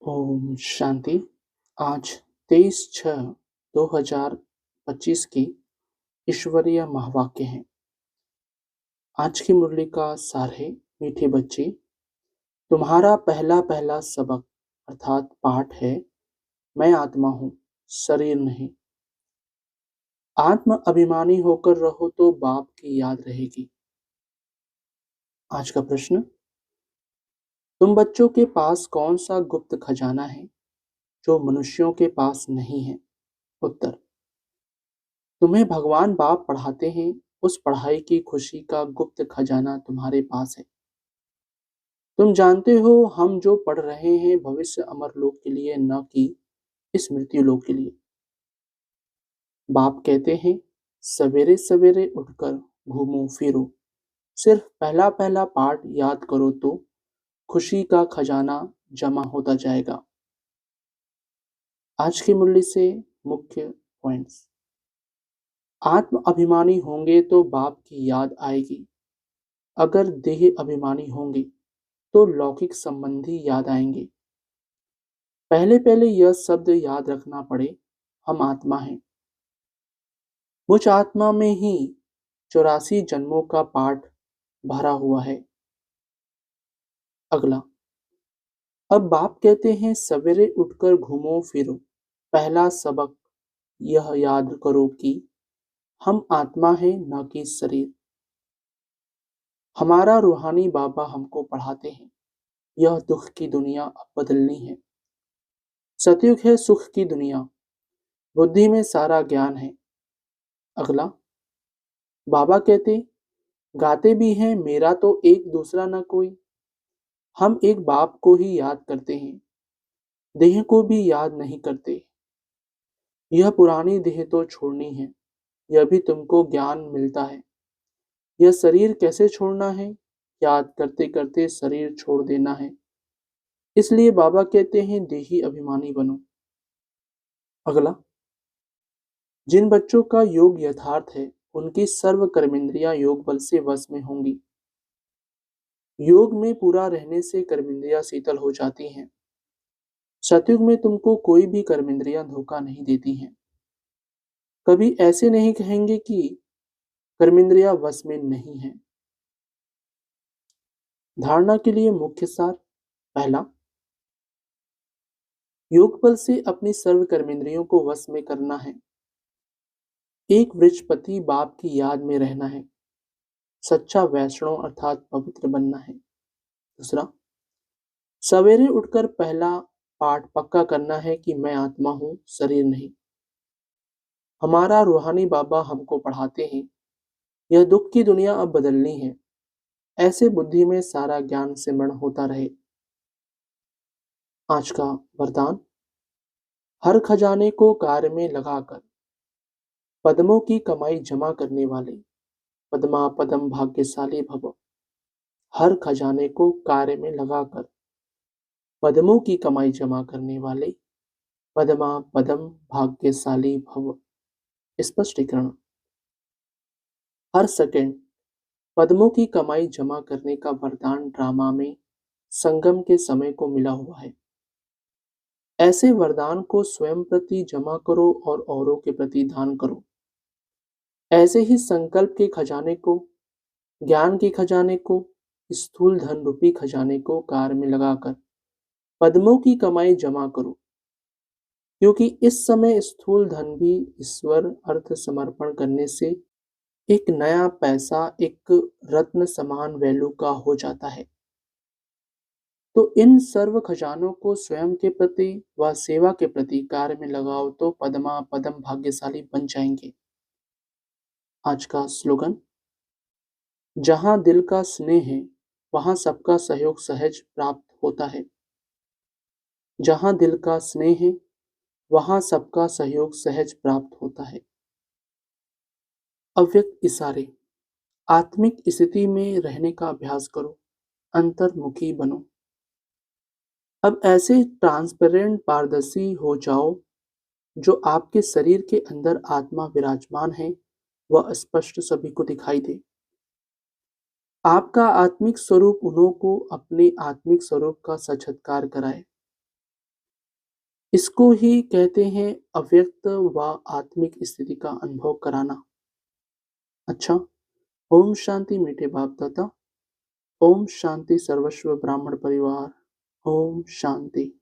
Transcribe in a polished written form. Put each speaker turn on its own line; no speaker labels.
ओम शांति। आज 23/6/2025 की ईश्वरीय महावाक्य है। आज की मुरली का सार है, मीठे बच्चे, तुम्हारा पहला पहला सबक अर्थात पाठ है, मैं आत्मा हूँ, शरीर नहीं। आत्म अभिमानी होकर रहो तो बाप की याद रहेगी। आज का प्रश्न, तुम बच्चों के पास कौन सा गुप्त खजाना है जो मनुष्यों के पास नहीं है? उत्तर, तुम्हें भगवान बाप पढ़ाते हैं, उस पढ़ाई की खुशी का गुप्त खजाना तुम्हारे पास है। तुम जानते हो हम जो पढ़ रहे हैं भविष्य अमर लोक के लिए, न कि इस मृत्यु लोक के लिए। बाप कहते हैं, सवेरे सवेरे उठकर घूमो फिरो, सिर्फ पहला पहला पाठ याद करो तो खुशी का खजाना जमा होता जाएगा। आज की मुरली से मुख्य पॉइंट्स। आत्म अभिमानी होंगे तो बाप की याद आएगी। अगर देह अभिमानी होंगे तो लौकिक संबंधी याद आएंगे। पहले पहले यह शब्द याद रखना पड़े, हम आत्मा हैं। मुझ आत्मा में ही 84 जन्मों का पाठ भरा हुआ है। अगला, अब बाप कहते हैं सवेरे उठकर घूमो फिरो, पहला सबक यह याद करो कि हम आत्मा हैं, न कि शरीर। हमारा रूहानी बाबा हमको पढ़ाते हैं, यह दुख की दुनिया अब बदलनी है। सतयुग है सुख की दुनिया, बुद्धि में सारा ज्ञान है। अगला, बाबा कहते, गाते भी हैं मेरा तो एक दूसरा न कोई। हम एक बाप को ही याद करते हैं, देह को भी याद नहीं करते। यह पुरानी देह तो छोड़नी है, यह भी तुमको ज्ञान मिलता है। यह शरीर कैसे छोड़ना है, याद करते करते शरीर छोड़ देना है। इसलिए बाबा कहते हैं देही अभिमानी बनो। अगला, जिन बच्चों का योग यथार्थ है उनकी सर्व कर्मेंद्रियां योग बल से वश में होंगी। योग में पूरा रहने से कर्मेंद्रियां शीतल हो जाती हैं। सतयुग में तुमको कोई भी कर्मेंद्रियां धोखा नहीं देती हैं। कभी ऐसे नहीं कहेंगे कि कर्मेंद्रियां वश में नहीं है। धारणा के लिए मुख्य सार। पहला, योग बल से अपनी सर्व कर्मेंद्रियों को वश में करना है। एक वृक्षपति बाप की याद में रहना है। सच्चा वैष्णव अर्थात पवित्र बनना है। दूसरा, सवेरे उठकर पहला पाठ पक्का करना है कि मैं आत्मा हूँ, शरीर नहीं। हमारा रूहानी बाबा हमको पढ़ाते हैं, यह दुख की दुनिया अब बदलनी है। ऐसे बुद्धि में सारा ज्ञान सिमरण होता रहे। आज का वरदान, हर खजाने को कार्य में लगाकर पद्मों की कमाई जमा करने वाले पद्मा पदम भाग्यशाली भव। हर खजाने को कार्य में लगाकर पद्मों की कमाई जमा करने वाले पद्मा पदम भाग्यशाली भव। स्पष्टीकरण, हर सेकंड पद्मों की कमाई जमा करने का वरदान ड्रामा में संगम के समय को मिला हुआ है। ऐसे वरदान को स्वयं प्रति जमा करो और औरों के प्रति दान करो। ऐसे ही संकल्प के खजाने को, ज्ञान के खजाने को, स्थूल धन रूपी खजाने को कार्य में लगाकर पद्मों की कमाई जमा करो। क्योंकि इस समय स्थूल धन भी ईश्वर अर्थ समर्पण करने से एक नया पैसा, एक रत्न समान वैल्यू का हो जाता है। तो इन सर्व खजानों को स्वयं के प्रति व सेवा के प्रति कार्य में लगाओ तो पद्मा पदम भाग्यशाली बन जाएंगे। आज का स्लोगन, जहां दिल का स्नेह है वहां सबका सहयोग सहज प्राप्त होता है। जहां दिल का स्नेह है वहां सबका सहयोग सहज प्राप्त होता है। अव्यक्त इशारे, आत्मिक स्थिति में रहने का अभ्यास करो, अंतर्मुखी बनो। अब ऐसे ट्रांसपेरेंट पारदर्शी हो जाओ जो आपके शरीर के अंदर आत्मा विराजमान है वह स्पष्ट सभी को दिखाई दे। आपका आत्मिक स्वरूप उन्हों को अपने आत्मिक स्वरूप का साक्षात्कार कराए। इसको ही कहते हैं अव्यक्त व आत्मिक स्थिति का अनुभव कराना। अच्छा, ओम शांति मीठे बाप दादा। ओम शांति सर्वस्व ब्राह्मण परिवार। ओम शांति।